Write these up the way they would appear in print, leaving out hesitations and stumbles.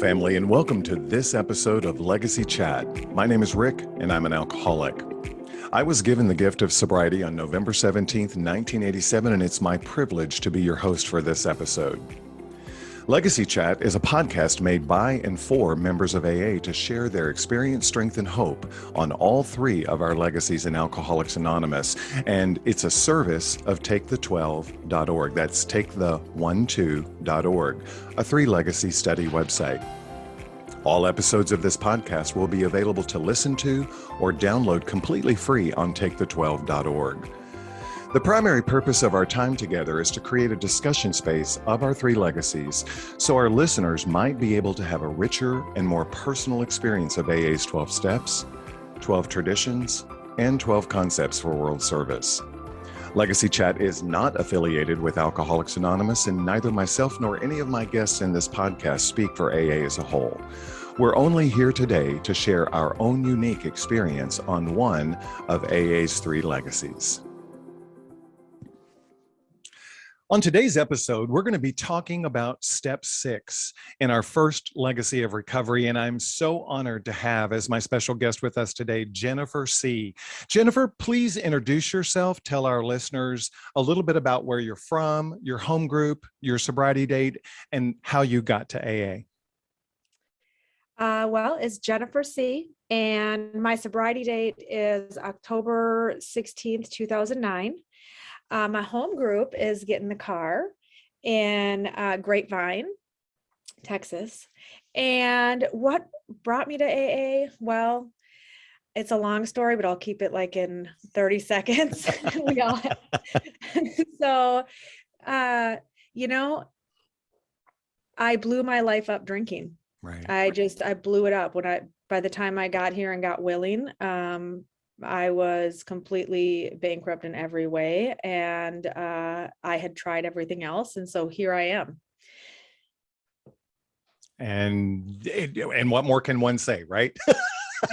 family, and welcome to this episode of Legacy Chat. My name is Rick, and I'm an alcoholic. I was given the gift of sobriety on November 17th, 1987, and it's my privilege to be your host for this episode. Legacy Chat is a podcast made by and for members of AA to share their experience, strength, and hope on all three of our legacies in Alcoholics Anonymous. And it's a service of takethe12.org. That's takethe12.org, a three-legacy study website. All episodes of this podcast will be available to listen to or download completely free on takethe12.org. The primary purpose of our time together is to create a discussion space of our three legacies so our listeners might be able to have a richer and more personal experience of AA's 12 steps, 12 traditions, and 12 concepts for world service. Legacy Chat is not affiliated with Alcoholics Anonymous, and neither myself nor any of my guests in this podcast speak for AA as a whole. We're only here today to share our own unique experience on one of AA's three legacies. On today's episode, we're going to be talking about Step 6 in our first legacy of recovery, and I'm so honored to have as my special guest with us today, Jennifer C. Jennifer, please introduce yourself, tell our listeners a little bit about where you're from, your home group, your sobriety date, and how you got to AA. Well, it's Jennifer C., and my sobriety date is October 16th, 2009. My home group is Get in the Car in Grapevine, Texas. And what brought me to AA? Well, it's a long story, but I'll keep it like in 30 seconds. We all have. So, I blew my life up drinking. Right. I blew it up by the time I got here and got willing. I was completely bankrupt in every way, and I had tried everything else. And so here I am. And what more can one say, right? I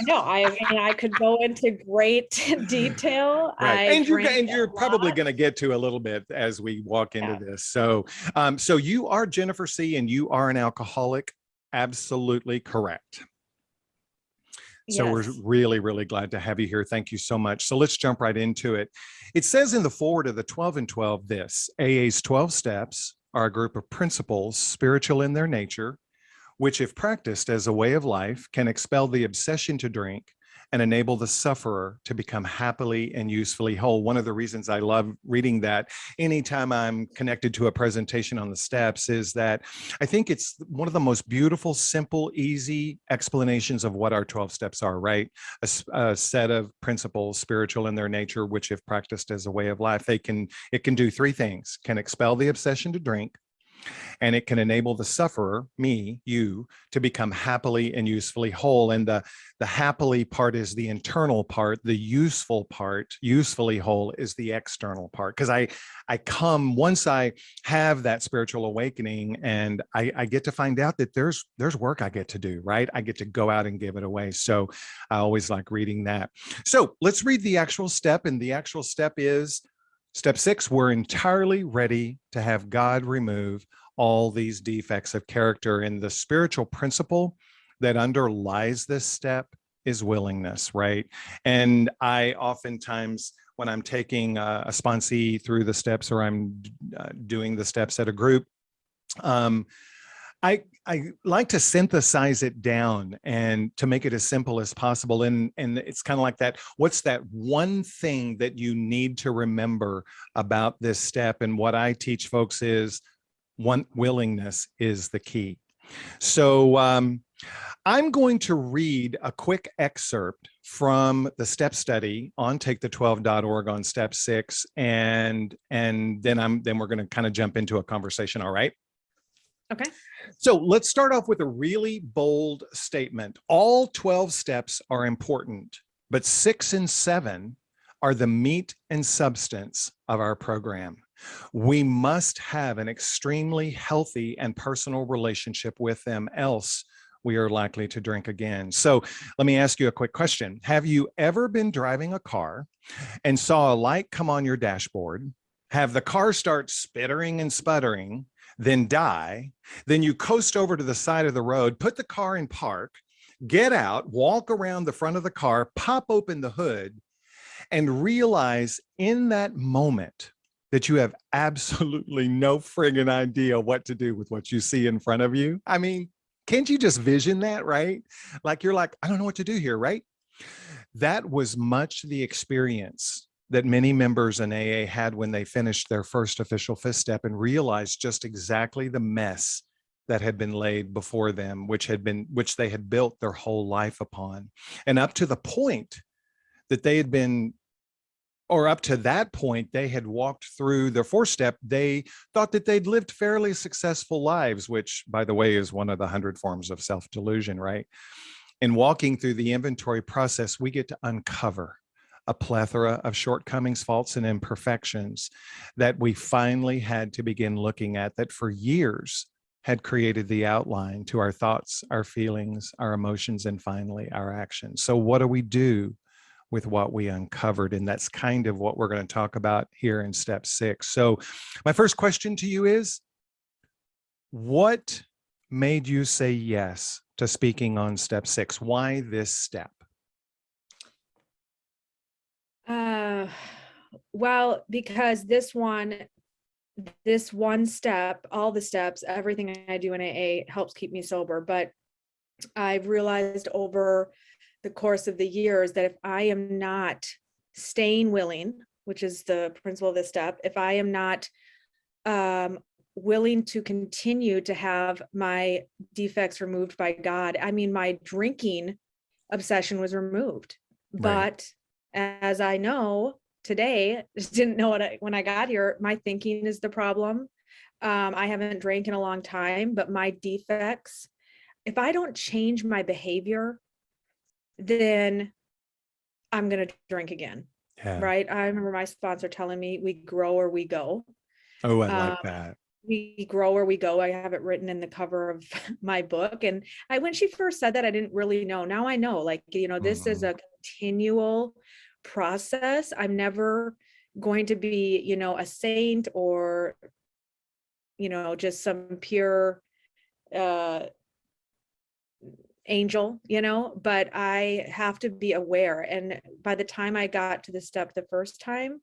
know. I could go into great detail. Right. And you're probably going to get to a little bit as we walk into this. So, so you are Jennifer C., and you are an alcoholic. Absolutely correct. So Yes. We're really, really glad to have you here. Thank you so much. So let's jump right into it. It says in the foreword of the 12 and 12 this: AA's 12 steps are a group of principles, spiritual in their nature, which, if practiced as a way of life, can expel the obsession to drink and enable the sufferer to become happily and usefully whole. One of the reasons I love reading that anytime I'm connected to a presentation on the steps is that I think it's one of the most beautiful, simple, easy explanations of what our 12 steps are, right? A set of principles, spiritual in their nature, which, if practiced as a way of life, it can do three things: can expel the obsession to drink, and it can enable the sufferer, me, you, to become happily and usefully whole. And the happily part is the internal part. The useful part, usefully whole, is the external part. Because I come, once I have that spiritual awakening, and I get to find out that there's work I get to do, right? I get to go out and give it away. So I always like reading that. So let's read the actual step. And the actual step is Step 6, we're entirely ready to have God remove all these defects of character. And the spiritual principle that underlies this step is willingness, right? And I oftentimes, when I'm taking a sponsee through the steps, or I'm doing the steps at a group, I like to synthesize it down and to make it as simple as possible. And it's kind of like that. What's that one thing that you need to remember about this step? And what I teach folks is willingness is the key. So I'm going to read a quick excerpt from the step study on takethe12.org on step 6. And then we're going to kind of jump into a conversation. All right. Okay. So let's start off with a really bold statement. All 12 steps are important, but 6 and 7 are the meat and substance of our program. We must have an extremely healthy and personal relationship with them, else we are likely to drink again. So let me ask you a quick question. Have you ever been driving a car and saw a light come on your dashboard, have the car start spittering and sputtering, then die, then you coast over to the side of the road, put the car in park, get out, walk around the front of the car, pop open the hood, and realize in that moment that you have absolutely no friggin' idea what to do with what you see in front of you. I mean, can't you just vision that, right? Like you're like, I don't know what to do here, right? That was much the experience that many members in AA had when they finished their first official fifth step and realized just exactly the mess that had been laid before them, which they had built their whole life upon. And up to the point that they had been, or up to that point, they had walked through their fourth step, they thought that they'd lived fairly successful lives, which, by the way, is one of the 100 forms of self-delusion, right? In walking through the inventory process, we get to uncover a plethora of shortcomings, faults, and imperfections that we finally had to begin looking at, that for years had created the outline to our thoughts, our feelings, our emotions, and finally our actions. So what do we do with what we uncovered? And that's kind of what we're going to talk about here in step 6. So my first question to you is, what made you say yes to speaking on step 6? Why this step? Well, because this one step, all the steps, everything I do in AA helps keep me sober. But I've realized over the course of the years that if I am not staying willing, which is the principle of this step, if I am not willing to continue to have my defects removed by God, I mean, my drinking obsession was removed. Right. But as I know today, didn't know when I got here, my thinking is the problem. I haven't drank in a long time, but my defects, if I don't change my behavior, then I'm going to drink again. Yeah. Right. I remember my sponsor telling me, we grow or we go. Oh, I like that. We grow or we go. I have it written in the cover of my book. And when she first said that, I didn't really know. Now I know, like, this is a continual process. I'm never going to be, a saint or, just some pure angel, but I have to be aware. And by the time I got to the step the first time,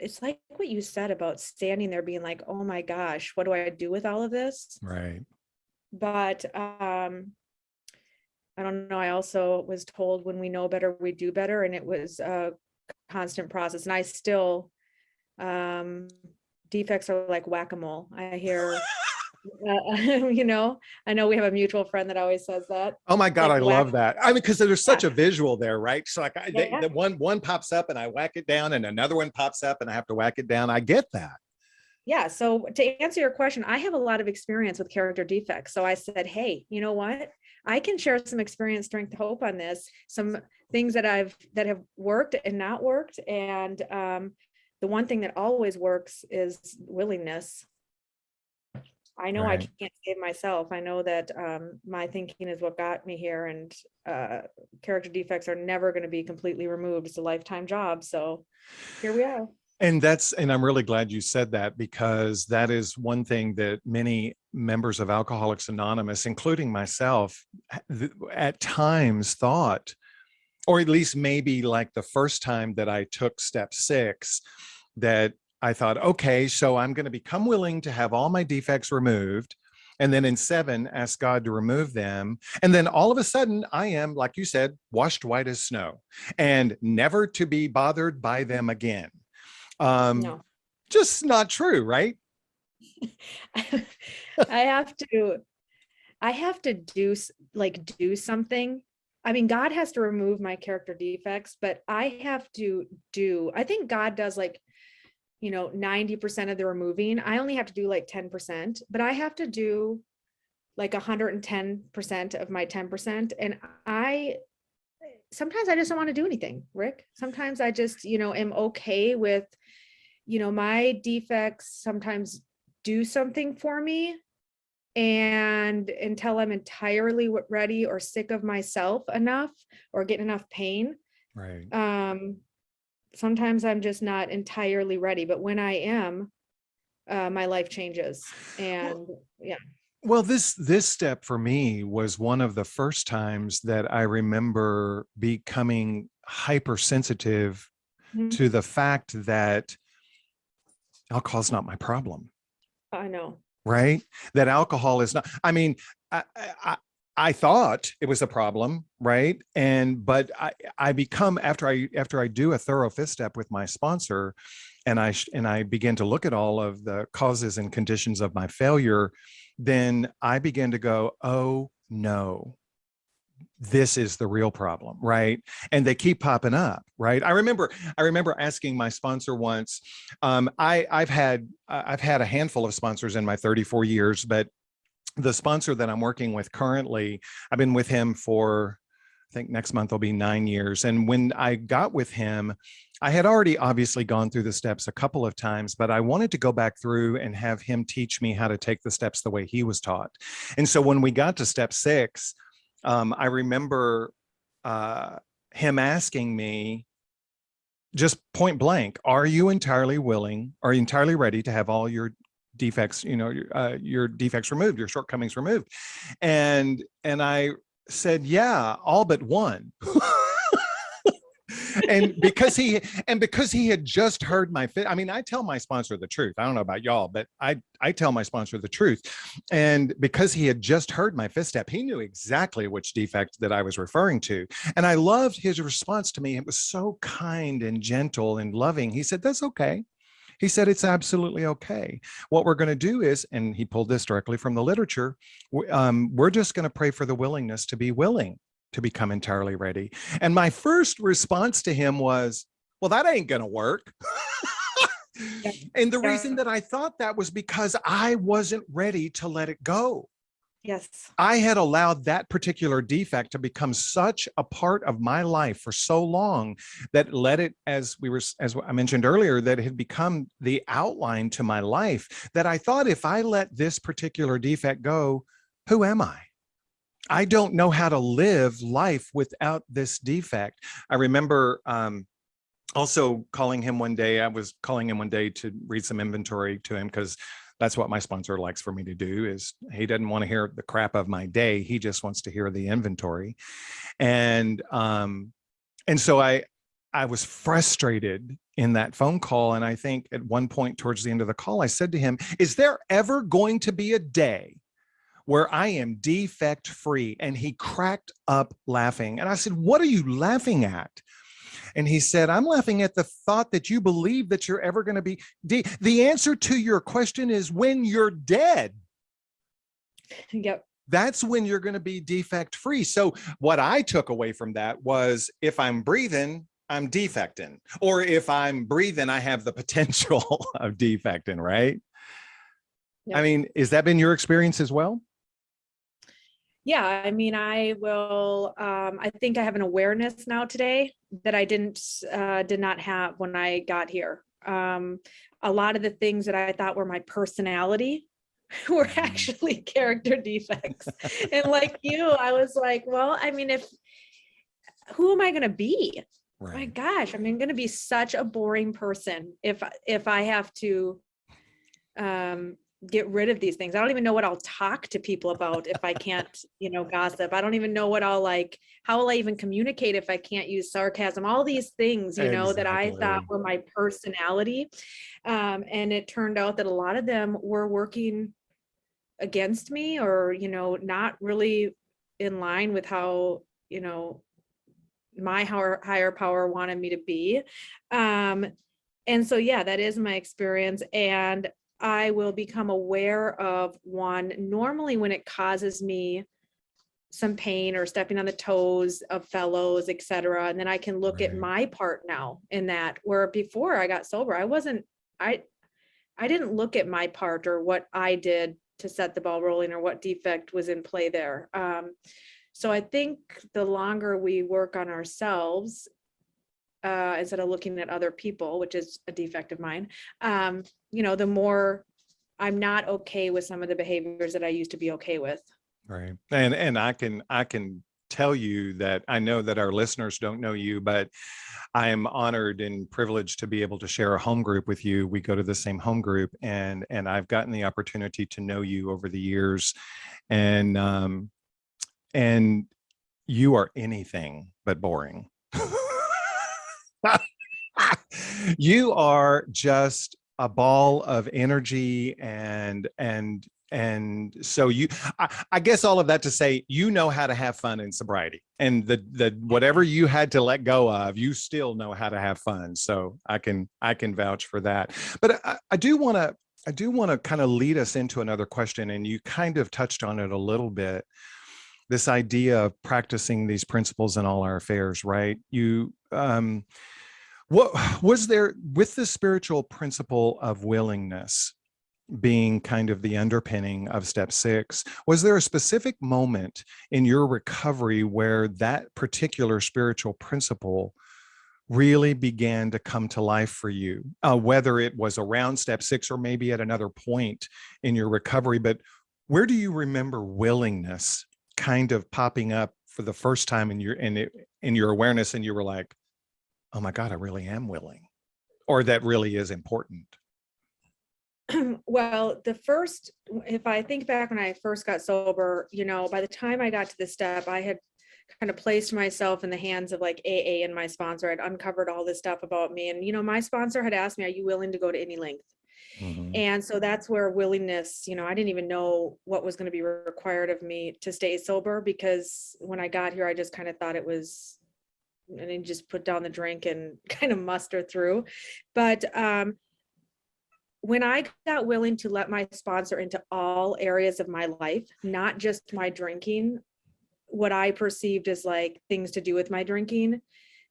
it's like what you said about standing there being like, oh my gosh, what do I do with all of this? Right. But I don't know. I also was told when we know better, we do better. And it was a constant process. And I still, defects are like whack-a-mole. I hear, I know we have a mutual friend that always says that. Oh my God, Like I love that. I mean, because there's such Yeah. a visual there, right? So like Yeah. the one pops up and I whack it down, and another one pops up and I have to whack it down. I get that. Yeah. So to answer your question, I have a lot of experience with character defects. So I said, hey, you know what? I can share some experience, strength, hope on this, some things that have worked and not worked. And the one thing that always works is willingness. I know I Right. can't save myself. I know that my thinking is what got me here, and character defects are never going to be completely removed. It's a lifetime job. So here we are. And I'm really glad you said that, because that is one thing that many members of Alcoholics Anonymous, including myself, at times thought, or at least maybe like the first time that I took step 6, that I thought, okay, so I'm going to become willing to have all my defects removed. And then in 7, ask God to remove them. And then all of a sudden, I am, like you said, washed white as snow and never to be bothered by them again. No. Just not true, right? I have to do something. I mean, God has to remove my character defects, but I have to I think God does 90% of the removing. I only have to do 10%, but I have to do 110% of my 10%. And sometimes I just don't want to do anything, Rick. Sometimes I just, am okay with, my defects sometimes do something for me. And until I'm entirely ready or sick of myself enough or get enough pain, Right. sometimes I'm just not entirely ready. But when I am, my life changes. And yeah. Well, this step for me was one of the first times that I remember becoming hypersensitive Mhm. to the fact that alcohol is not my problem, I know. right? That alcohol is not, I mean, I, I, I thought it was a problem, right? But I become, after I do a thorough fifth step with my sponsor, and I begin to look at all of the causes and conditions of my failure, then I begin to go, oh no, this is the real problem, right? And they keep popping up, right? I remember asking my sponsor once. I've had a handful of sponsors in my 34 years, but the sponsor that I'm working with currently, I've been with him for, I think next month will be 9 years. And when I got with him, I had already obviously gone through the steps a couple of times, but I wanted to go back through and have him teach me how to take the steps the way he was taught. And so when we got to step 6, I remember him asking me just point blank, are you entirely willing, are you entirely ready to have all your defects, your defects removed, your shortcomings removed? And I said, yeah, all but one. and because he had just heard I mean, I tell my sponsor the truth. I don't know about y'all, but I tell my sponsor the truth. And because he had just heard my fifth step, he knew exactly which defect that I was referring to. And I loved his response to me. It was so kind and gentle and loving. He said, that's okay. He said, it's absolutely okay. What we're going to do is, and he pulled this directly from the literature, we're just going to pray for the willingness to be willing to become entirely ready. And my first response to him was, well, that ain't going to work. Yeah. And the Yeah. reason that I thought that was because I wasn't ready to let it go. Yes. I had allowed that particular defect to become such a part of my life for so long that let it, as I mentioned earlier, that it had become the outline to my life, that I thought if I let this particular defect go, who am I? I don't know how to live life without this defect. I remember also calling him one day. I was calling him one day to read some inventory to him because that's what my sponsor likes for me to do. Is he doesn't want to hear the crap of my day. He just wants to hear the inventory. And so I was frustrated in that phone call. And I think at one point towards the end of the call, I said to him, is there ever going to be a day where I am defect free? And he cracked up laughing. And I said, what are you laughing at? And he said, I'm laughing at the thought that you believe that you're ever going to be. The answer to your question is when you're dead. Yep. That's when you're going to be defect free. So what I took away from that was if I'm breathing, I'm defecting. Or if I'm breathing, I have the potential of defecting, right? Yep. I mean, has that been your experience as well? Yeah, I mean, I think I have an awareness now today that I did not have when I got here. A lot of the things that I thought were my personality were actually character defects. And like you, I was like, well, I mean, who am I going to be? Right. My gosh, I'm going to be such a boring person if I have to get rid of these things. I don't even know what I'll talk to people about if I can't, gossip. I don't even know what how will I even communicate if I can't use sarcasm, all these things, that I thought were my personality. And it turned out that a lot of them were working against me or, not really in line with how, my higher power wanted me to be. And so, yeah, that is my experience. And I will become aware of one normally when it causes me some pain or stepping on the toes of fellows, etc. And then I can look at my part now in that, where before I got sober, I didn't look at my part or what I did to set the ball rolling or what defect was in play there. So I think the longer we work on ourselves, instead of looking at other people, which is a defect of mine, the more I'm not okay with some of the behaviors that I used to be okay with. Right. And I can tell you that I know that our listeners don't know you, but I am honored and privileged to be able to share a home group with you. We go to the same home group, and I've gotten the opportunity to know you over the years, and and you are anything but boring. You are just a ball of energy, and so I guess all of that to say, you know how to have fun in sobriety, and the whatever you had to let go of, you still know how to have fun. So I can vouch for that. But I do want to kind of lead us into another question, and you kind of touched on it a little bit. This idea of practicing these principles in all our affairs, right? What was there with the spiritual principle of willingness being kind of the underpinning of step 6? Was there a specific moment in your recovery where that particular spiritual principle really began to come to life for you? Whether it was around step 6 or maybe at another point in your recovery, but where do you remember willingness kind of popping up for the first time in your awareness, and you were like, oh my God, I really am willing, or that really is important? Well, if I think back when I first got sober, by the time I got to this step, I had kind of placed myself in the hands of like AA and my sponsor. I'd uncovered all this stuff about me. And, my sponsor had asked me, are you willing to go to any length? Mm-hmm. And so that's where willingness, I didn't even know what was going to be required of me to stay sober, because when I got here, I just kind of thought it was, and then just put down the drink and kind of muster through. But when I got willing to let my sponsor into all areas of my life, not just my drinking, what I perceived as like things to do with my drinking,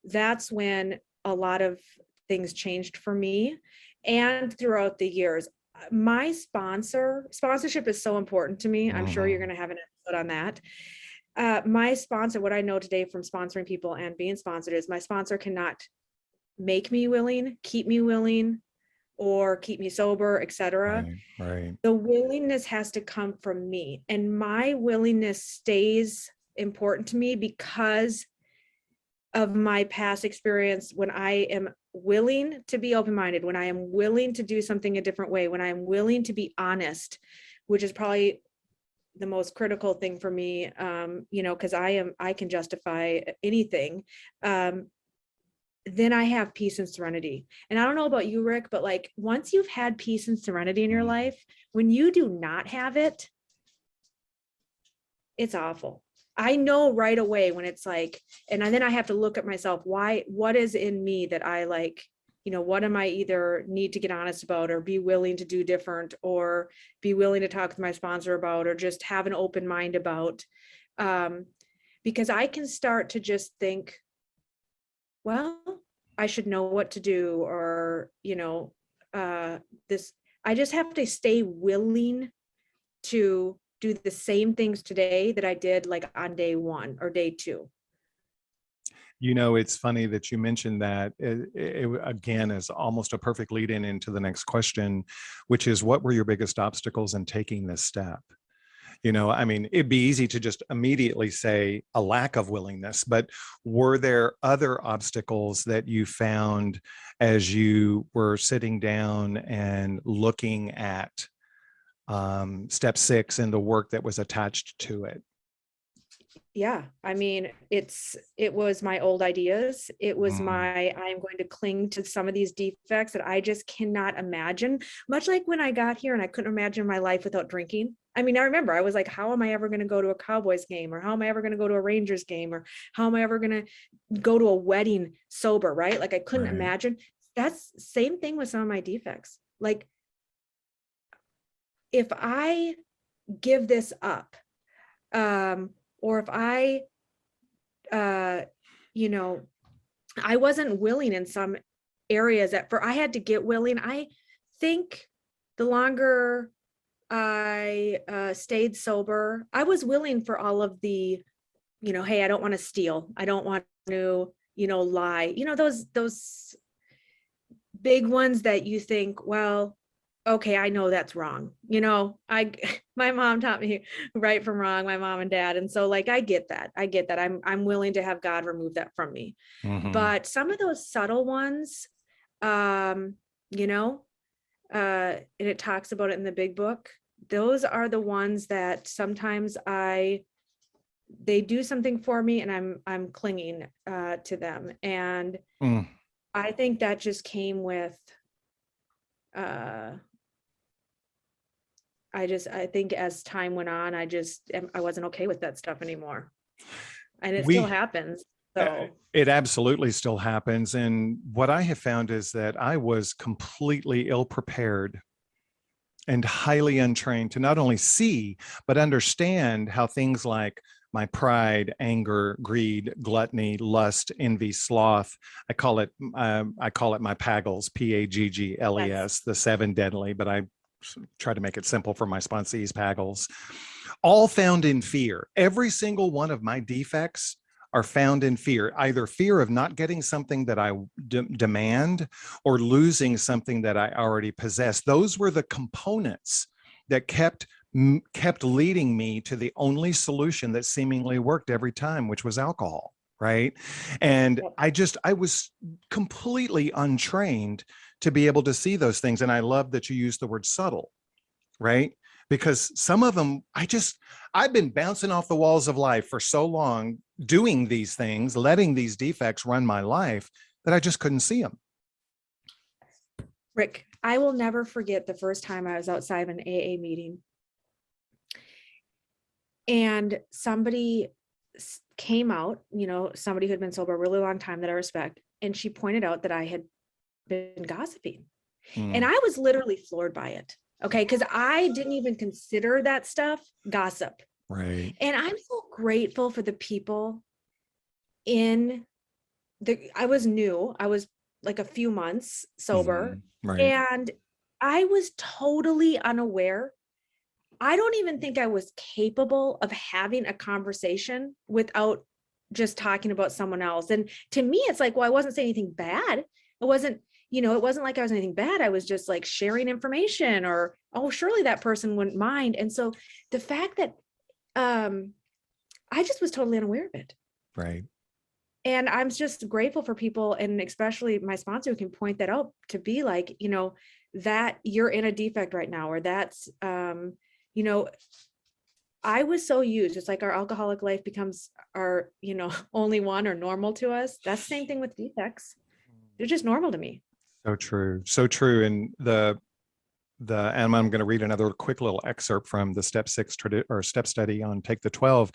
that's when a lot of things changed for me. And throughout the years, my sponsorship is so important to me. I'm sure you're going to have an episode on that. My sponsor, what I know today from sponsoring people and being sponsored, is my sponsor cannot make me willing, keep me willing, or keep me sober, etc. Right. The willingness has to come from me, and my willingness stays important to me because of my past experience. When I am willing to be open-minded, when I am willing to do something a different way, when I am willing to be honest, which is probably the most critical thing for me, because I can justify anything. Then I have peace and serenity. And I don't know about you, Rick, but like once you've had peace and serenity in your life, when you do not have it, it's awful. I know right away when it's like, and then I have to look at myself, what is in me that I like, what am I either need to get honest about, or be willing to do different, or be willing to talk with my sponsor about, or just have an open mind about, because I can start to just think, well, I should know what to do, or, I just have to stay willing to do the same things today that I did like on day 1 or day 2. It's funny that you mentioned that. It again is almost a perfect lead in into the next question, which is, what were your biggest obstacles in taking this step? It'd be easy to just immediately say a lack of willingness, but were there other obstacles that you found as you were sitting down and looking at step 6 and the work that was attached to it? Yeah, it was my old ideas. It was Mm. I'm going to cling to some of these defects that I just cannot imagine. Much like when I got here and I couldn't imagine my life without drinking. I remember I was like, how am I ever going to go to a Cowboys game? Or how am I ever going to go to a Rangers game? Or how am I ever going to go to a wedding sober, right? Like I couldn't imagine. That's same thing with some of my defects. Like if I give this up, or if I wasn't willing in some areas I had to get willing. I think the longer I stayed sober, I was willing for all of the, hey, I don't want to steal. I don't want to, lie. Those big ones that you think, well, okay, I know that's wrong. You know, my mom taught me right from wrong, my mom and dad. And so like, I get that. I get that. I'm willing to have God remove that from me. Mhm. But some of those subtle ones, um, you know, and it talks about it in the big book. Those are the ones that sometimes they do something for me and I'm clinging to them. And Mm. I think that just came with uh I think as time went on, I wasn't okay with that stuff anymore. And it still We happens. Uh, So It absolutely still happens. And what I have found is that I was completely ill prepared and highly untrained to not only see, but understand how things like my pride, anger, greed, gluttony, lust, envy, sloth. I call it my Paggles, yes. Paggles, the seven deadly, but I try to make it simple for my sponsees, Paggles, all found in fear. Every single one of my defects are found in fear, either fear of not getting something that I demand or losing something that I already possess. Those were the components that kept leading me to the only solution that seemingly worked every time, which was alcohol. Right. And Yep. I was completely untrained to be able to see those things. And I love that you use the word subtle, right? Because some of them, I've been bouncing off the walls of life for so long, doing these things, letting these defects run my life, that I just couldn't see them. Rick, I will never forget the first time I was outside of an AA meeting and somebody came out, you know, somebody who had been sober a really long time that I respect, and she pointed out that I had been gossiping. And Mm, I was literally floored by it. Okay. Because I didn't even consider that stuff gossip. right. And I'm so grateful for the people in I was new. I was like a few months sober. Right. And I was totally unaware. I don't even think I was capable of having a conversation without just talking about someone else. And to me, it's like, well, I wasn't saying anything bad. It wasn't, it wasn't like I was anything bad. I was just like sharing information or, oh, surely that person wouldn't mind. And so the fact that um, I just was totally unaware of it. Right. And I'm just grateful for people, and especially my sponsor, who can point that out to be like, that you're in a defect right now, or that's, you know, I was so used, it's like our alcoholic life becomes our, only one or normal to us. That's the same thing with defects. They're just normal to me. So true. So true. And and I'm going to read another quick little excerpt from the step study on Take the 12,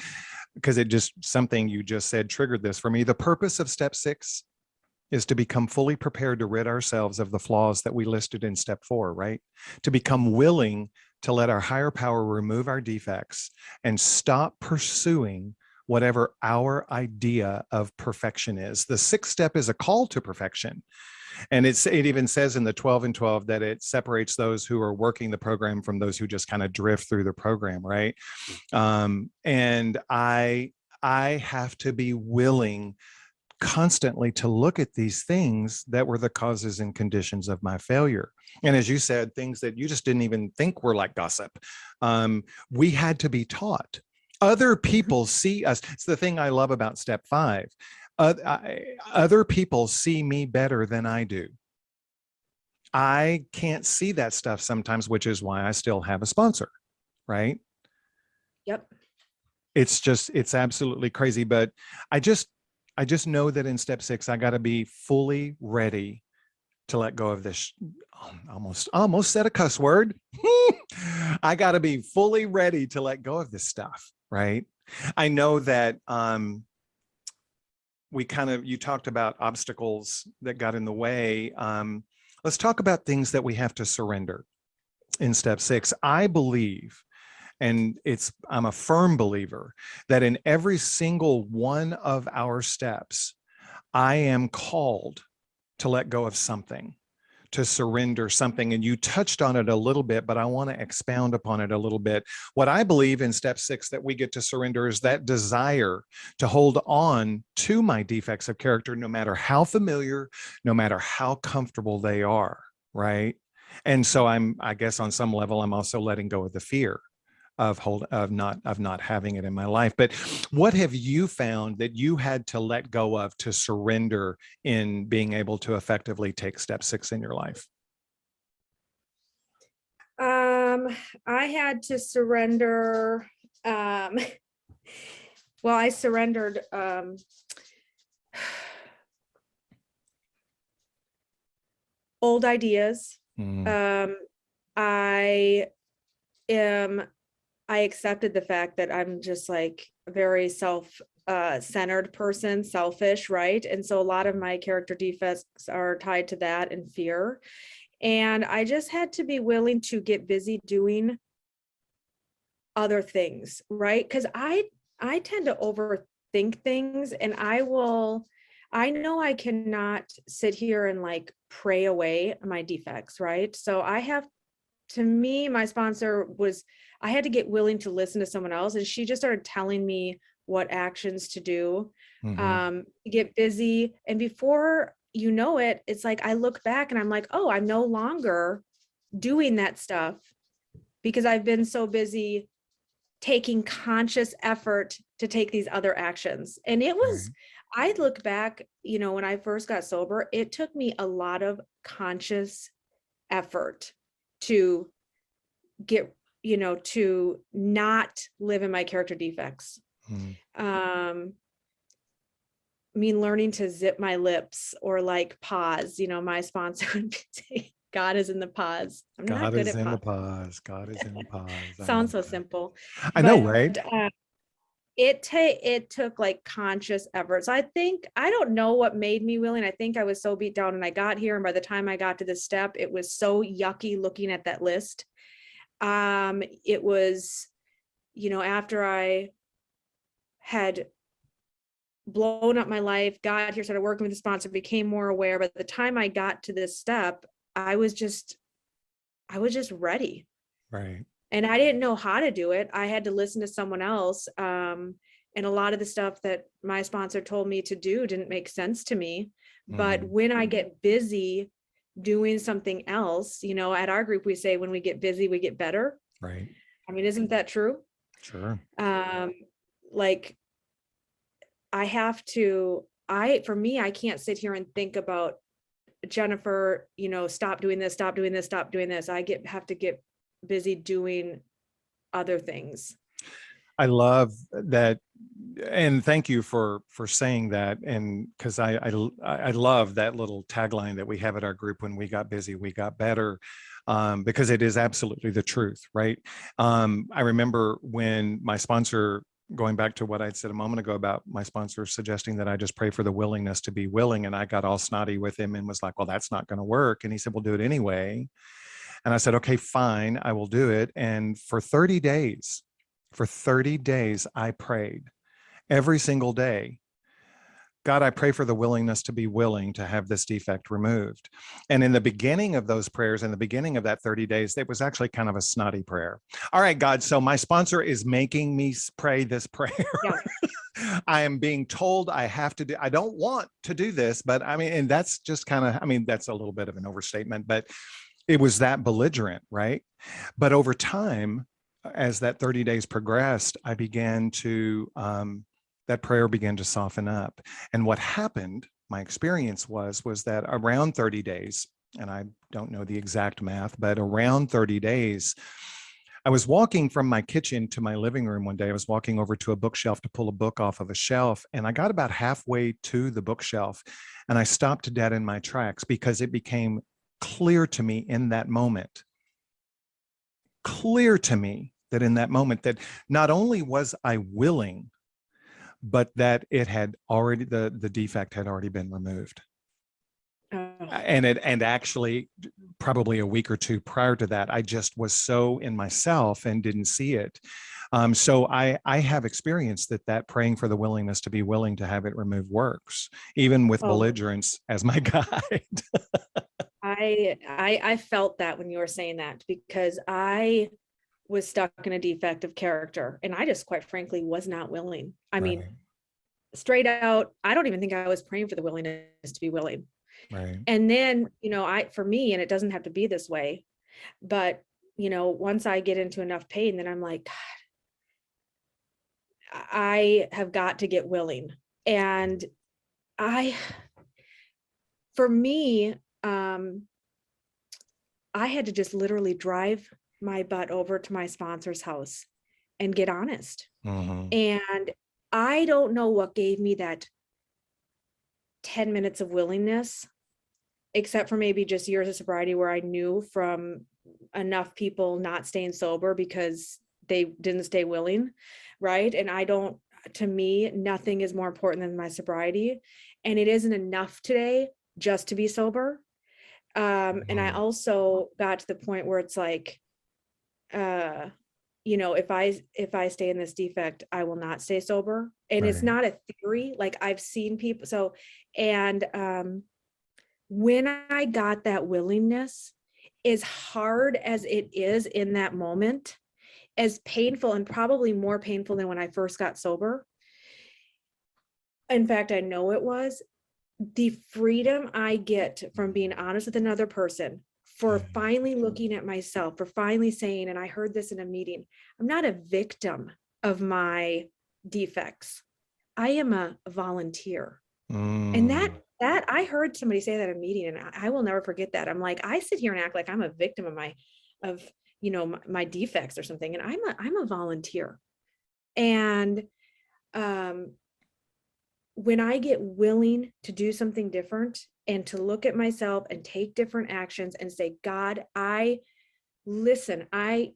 because it just, something you just said triggered this for me. The purpose of step 6 is to become fully prepared to rid ourselves of the flaws that we listed in step 4, right? To become willing to let our higher power remove our defects and stop pursuing whatever our idea of perfection is. The 6th step is a call to perfection. And it even says in the 12 and 12 that it separates those who are working the program from those who just kind of drift through the program, right? And I have to be willing constantly to look at these things that were the causes and conditions of my failure. And as you said, things that you just didn't even think were like gossip. We had to be taught. Other people see us. It's the thing I love about step 5. Other people see me better than I do. I can't see that stuff sometimes, which is why I still have a sponsor, right? Yep. It's absolutely crazy. But I just know that in step 6, I got to be fully ready to let go of this. Almost said a cuss word. I got to be fully ready to let go of this stuff, right? I know that you talked about obstacles that got in the way. Let's talk about things that we have to surrender in step 6. I believe, and I'm a firm believer, that in every single one of our steps, I am called to let go of something, to surrender something. And you touched on it a little bit, but I want to expound upon it a little bit. What I believe in step 6 that we get to surrender is that desire to hold on to my defects of character, no matter how familiar, no matter how comfortable they are, right? And so I guess on some level, I'm also letting go of the fear of not having it in my life. But what have you found that you had to let go of to surrender in being able to effectively take step 6 in your life? I had to surrender. Um, well, I surrendered old ideas. Mm, I am, I accepted the fact that I'm just like a very centered person, selfish, right? And so a lot of my character defects are tied to that and fear. And I just had to be willing to get busy doing other things, right? Because I tend to overthink things, and I know I cannot sit here and like pray away my defects, right? So I have, to me, my sponsor was, I had to get willing to listen to someone else, and she just started telling me what actions to do, mhm. get busy. And before you know it, it's like I look back and I'm like, oh, I'm no longer doing that stuff because I've been so busy taking conscious effort to take these other actions. And it was, Right. I look back, when I first got sober, it took me a lot of conscious effort to get, to not live in my character defects. Mm. Um, learning to zip my lips or like pause, my sponsor would say, God is in the pause. I'm not God good is at in the pause. pause. God is in the pause. I Sounds love so that. simple, I know, but right? it took like conscious effort. So I think, I don't know what made me willing. I think I was so beat down and I got here, and by the time I got to this step, it was so yucky looking at that list. It was, after I had blown up my life, got here, started working with the sponsor, became more aware. By the time I got to this step, I was just ready. Right. And I didn't know how to do it. I had to listen to someone else. And a lot of the stuff that my sponsor told me to do didn't make sense to me. But Mhm. when I get busy doing something else, at our group, we say when we get busy, we get better. Right. I mean, isn't that true? Sure. Um, like I have to, for me, I can't sit here and think about Jennifer, stop doing this, stop doing this, stop doing this. Have to get busy doing other things. I love that, and thank you for saying that. And because I love that little tagline that we have at our group: when we got busy, we got better. Because it is absolutely the truth, right? I remember when my sponsor, going back to what I'd said a moment ago about my sponsor suggesting that I just pray for the willingness to be willing, and I got all snotty with him and was like, well, that's not going to work. And he said, well, do it anyway. And I said, okay, fine, I will do it. And for 30 days, I prayed every single day. God, I pray for the willingness to be willing to have this defect removed. And in the beginning of those prayers, in the beginning of that 30 days, it was actually kind of a snotty prayer. All right, God, so my sponsor is making me pray this prayer. Yeah. I am being told I have to do, I don't want to do this, but I mean, and that's just kind of, I mean, that's a little bit of an overstatement, but it was that belligerent, right? But over time, as that 30 days progressed, I began to, that prayer began to soften up. And what happened, my experience was that around 30 days, and I don't know the exact math, but around 30 days, I was walking from my kitchen to my living room one day. I was walking over to a bookshelf to pull a book off of a shelf, and I got about halfway to the bookshelf, and I stopped dead in my tracks because it became clear to me in that moment, clear to me that in that moment, that not only was I willing, but that it had already, the defect had already been removed. Oh, And actually probably a week or two prior to that, I just was so in myself and didn't see it. So I have experienced that praying for the willingness to be willing to have it removed works, even with oh, belligerence as my guide. I felt that when you were saying that, because I was stuck in a defective character and I just quite frankly was not willing. I mean, Right. straight out, I don't even think I was praying for the willingness to be willing. Right. And then, for me, and it doesn't have to be this way, but, once I get into enough pain, then I'm like, God, I have got to get willing. And I, for me, I had to just literally drive my butt over to my sponsor's house and get honest. Mm-hmm. And I don't know what gave me that 10 minutes of willingness, except for maybe just years of sobriety where I knew from enough people not staying sober because they didn't stay willing. Right. And to me, nothing is more important than my sobriety. And it isn't enough today just to be sober. And I also got to the point where it's like, if I stay in this defect, I will not stay sober. And it's Right. not a theory. Like I've seen people. So, and when I got that willingness, as hard as it is in that moment, as painful and probably more painful than when I first got sober. In fact, I know it was the freedom I get from being honest with another person, for finally looking at myself, for finally saying, and I heard this in a meeting, I'm not a victim of my defects. I am a volunteer. And that I heard somebody say that in a meeting, and I will never forget that. I'm like, I sit here and act like I'm a victim of my defects or something, and I'm a volunteer. And when I get willing to do something different and to look at myself and take different actions and say, God, listen, I'm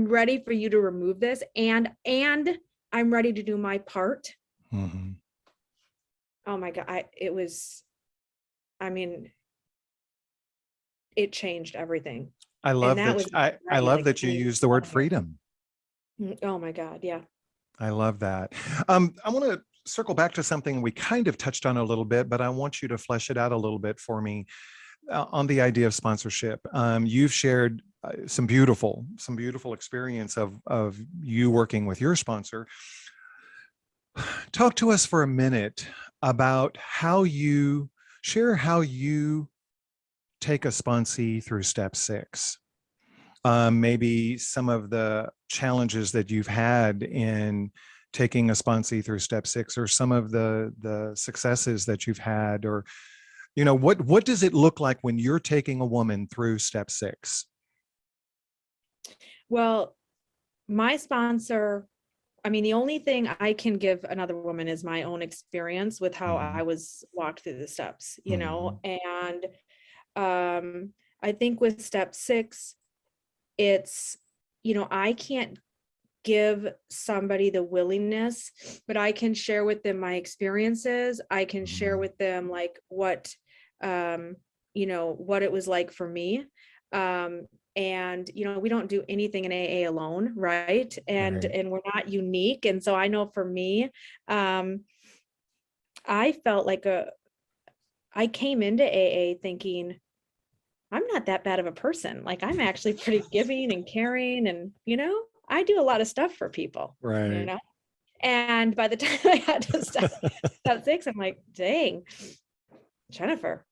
ready for you to remove this, and I'm ready to do my part. Mm-hmm. Oh my God, it changed everything. I And love that that. was I love like that you use the word freedom. oh my God, yeah. I love that. I want to circle back to something we kind of touched on a little bit, but I want you to flesh it out a little bit for me on the idea of sponsorship. You've shared some beautiful experience of you working with your sponsor. Talk to us for a minute about how you take a sponsee through step 6. Maybe some of the challenges that you've had in taking a sponsee through step 6, or some of the successes that you've had, or what does it look like when you're taking a woman through step 6? Well, my sponsor, the only thing I can give another woman is my own experience with how I was walked through the steps, and I think with step 6, it's, I can't give somebody the willingness, but I can share with them my experiences. I can share with them like what it was like for me. And we don't do anything in AA alone, right? And Right. we're not unique. And so I know for me, I felt like I came into AA thinking, I'm not that bad of a person. Like I'm actually pretty giving and caring, and I do a lot of stuff for people, Right. And by the time I had to step 6, I'm like, dang, Jennifer,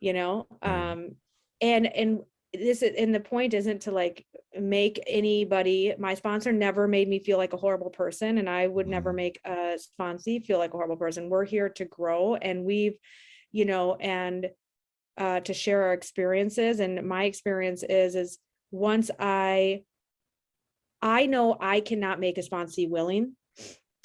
and the point isn't to like make anybody, my sponsor never made me feel like a horrible person, and I would never make a sponsee feel like a horrible person. We're here to grow, and and to share our experiences. And my experience is once I know I cannot make a sponsee willing,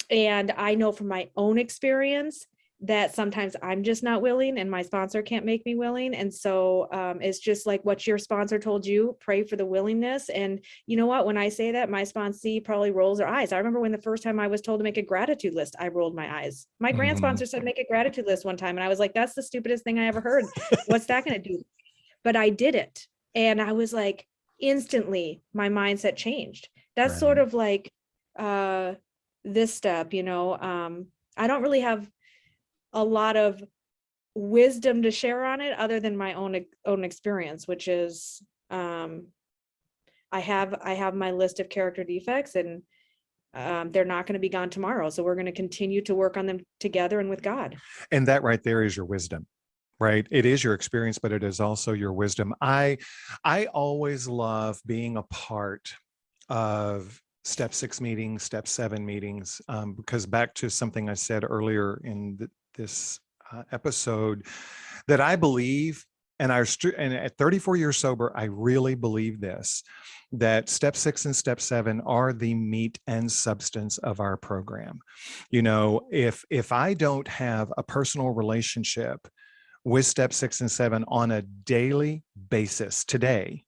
and I know from my own experience that sometimes I'm just not willing and my sponsor can't make me willing. And so it's just like what your sponsor told you, pray for the willingness. And you know what, when I say that, my sponsee probably rolls their eyes. I remember when the first time I was told to make a gratitude list, I rolled my eyes. My grant sponsor said, make a gratitude list one time. And I was like, that's the stupidest thing I ever heard. What's that going to do? But I did it. And I was like, instantly my mindset changed. That's Right. sort of like this step, I don't really have a lot of wisdom to share on it other than my own experience, which is I have my list of character defects, and they're not going to be gone tomorrow. So we're going to continue to work on them together and with God. And that right there is your wisdom. Right. It is your experience, but it is also your wisdom. I always love being a part of step 6 meetings, step 7 meetings, because back to something I said earlier in this episode, that I believe, and and at 34 years sober, I really believe this, that step 6 and step 7 are the meat and substance of our program. You know, if I don't have a personal relationship with step 6 and 7 on a daily basis today,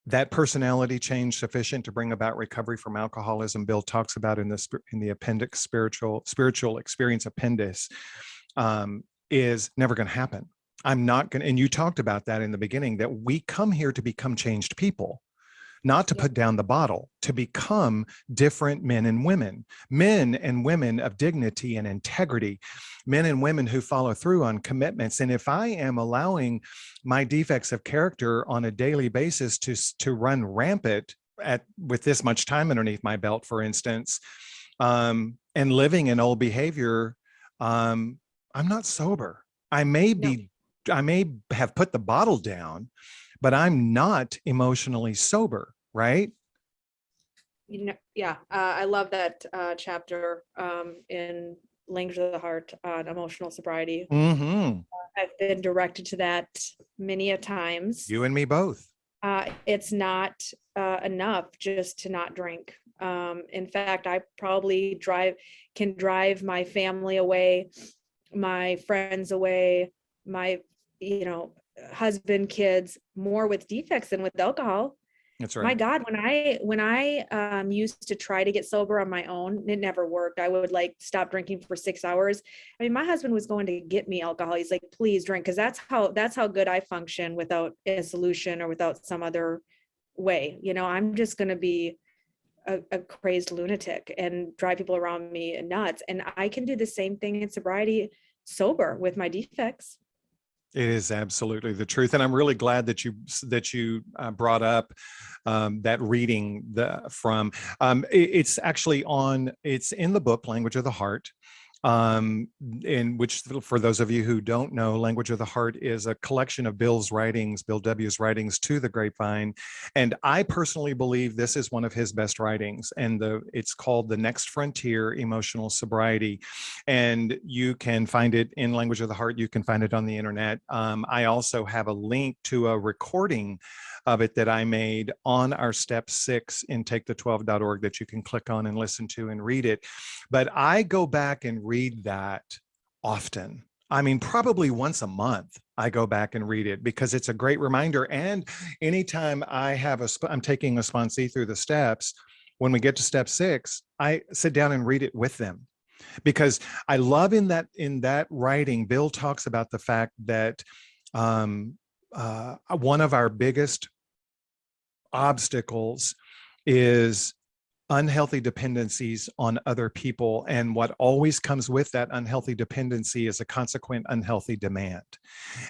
that personality change sufficient to bring about recovery from alcoholism, Bill talks about in the appendix, spiritual experience appendix, is never going to happen. I'm not going to, and you talked about that in the beginning, that we come here to become changed people, not to put down the bottle, to become different men and women of dignity and integrity, men and women who follow through on commitments. And if I am allowing my defects of character on a daily basis to run rampant with this much time underneath my belt, for instance, and living in old behavior, I'm not sober. I may have put the bottle down, but I'm not emotionally sober, right? I love that chapter in Language of the Heart on emotional sobriety. Mm-hmm. I've been directed to that many a times. You and me both. It's not enough just to not drink. In fact, I probably can drive my family away, my friends away, my husband, kids, more with defects than with alcohol. That's right. My God, when I used to try to get sober on my own, it never worked. I would stop drinking for 6 hours. I mean, my husband was going to get me alcohol. He's like, please drink, because that's how good I function without a solution or without some other way. I'm just going to be a crazed lunatic and drive people around me nuts. And I can do the same thing in sobriety, sober, with my defects. It is absolutely the truth, and I'm really glad that you brought up that reading from. It's actually it's in the book Language of the Heart, in which, for those of you who don't know, Language of the Heart is a collection of Bill W's writings to the Grapevine, and I personally believe this is one of his best writings. And it's called The Next Frontier: Emotional Sobriety, and you can find it in Language of the Heart. You can find it on the internet. I also have a link to a recording of it that I made on our Step 6 in takethe12.org that you can click on and listen to and read it. But I go back and read that often. I mean, probably once a month, I go back and read it, because it's a great reminder. And anytime I'm taking a sponsee through the steps, when we get to step 6, I sit down and read it with them, because I love in that writing, Bill talks about the fact that one of our biggest obstacles is unhealthy dependencies on other people. And what always comes with that unhealthy dependency is a consequent unhealthy demand.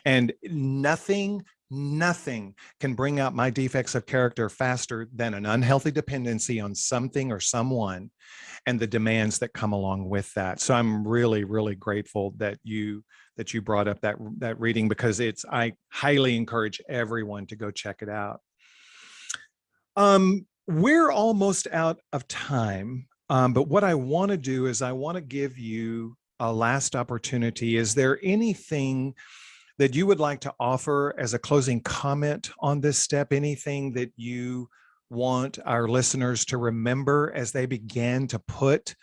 And nothing can bring out my defects of character faster than an unhealthy dependency on something or someone, and the demands that come along with that. So I'm really, really grateful that you brought up that reading, because I highly encourage everyone to go check it out. We're almost out of time, but what I want to do is I want to give you a last opportunity. Is there anything that you would like to offer as a closing comment on this step? Anything that you want our listeners to remember as they begin to put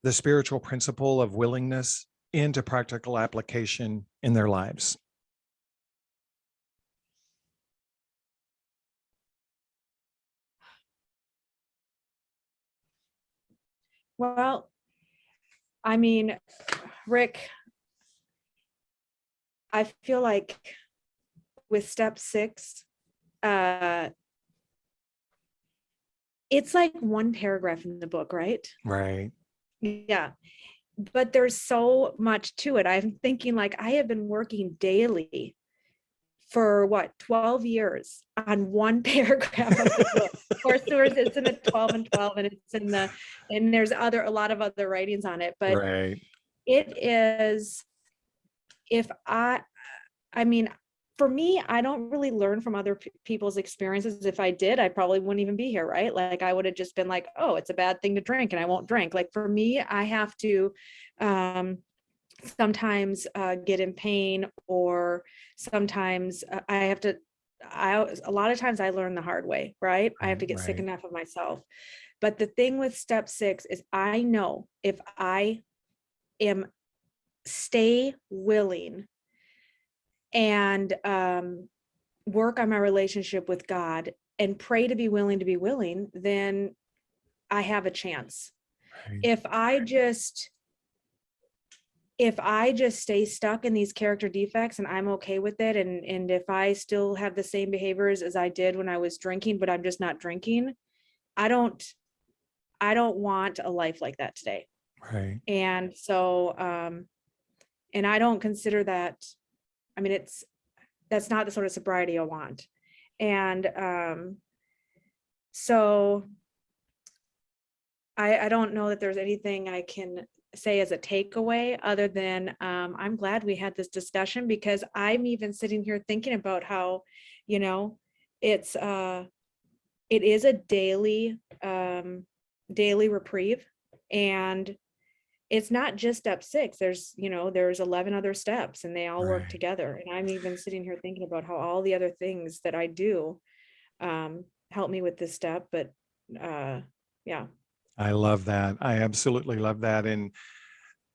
the spiritual principle of willingness into practical application in their lives? Well, I mean, Rick, I feel like with step 6, it's like one paragraph in the book, right? Right. Yeah. But there's so much to it. I'm thinking, I have been working daily for 12 years on one paragraph of the book. Of course, it's in the 12 and 12, and there's a lot of other writings on it, but Right. it is if I mean, for me, I don't really learn from other people's experiences. If I did, I probably wouldn't even be here, right? Like I would have just been like, oh, it's a bad thing to drink and I won't drink. Like for me, I have to sometimes get in pain, or sometimes I have to, a lot of times I learn the hard way, right? I have to get sick Right. enough of myself. But the thing with step 6 is I know if I am stay willing and work on my relationship with God and pray to be willing, then I have a chance. Right. If I just stay stuck in these character defects and I'm okay with it, and if I still have the same behaviors as I did when I was drinking, but I'm just not drinking, I don't want a life like that today. Right. And so and I don't consider that, I mean, that's not the sort of sobriety I want. And so I don't know that there's anything I can say as a takeaway other than I'm glad we had this discussion, because I'm even sitting here thinking about how, you know, it is a daily reprieve, and it's not just step 6. There's 11 other steps and they all work Right. together. And I'm even sitting here thinking about how all the other things that I do help me with this step. But yeah. I love that. I absolutely love that. And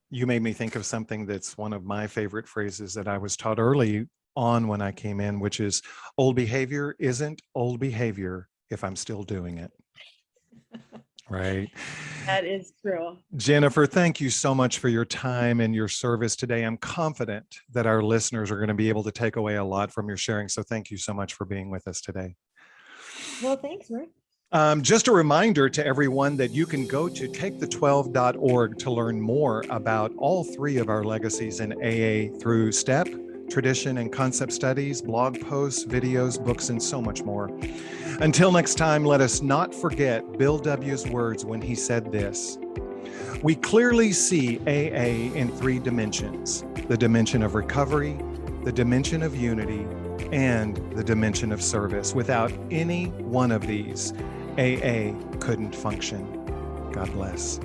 you made me think of something that's one of my favorite phrases that I was taught early on when I came in, which is old behavior isn't old behavior if I'm still doing it. Right. That is true. Jennifer, thank you so much for your time and your service today. I'm confident that our listeners are going to be able to take away a lot from your sharing. So thank you so much for being with us today. Well, thanks, Rick. Just a reminder to everyone that you can go to takethe12.org to learn more about all 3 of our legacies in AA through STEP, tradition and concept studies, blog posts, videos, books, and so much more. Until next time, let us not forget Bill W.'s words when he said this: we clearly see AA in 3 dimensions: the dimension of recovery, the dimension of unity, and the dimension of service. Without any one of these, AA couldn't function. God bless.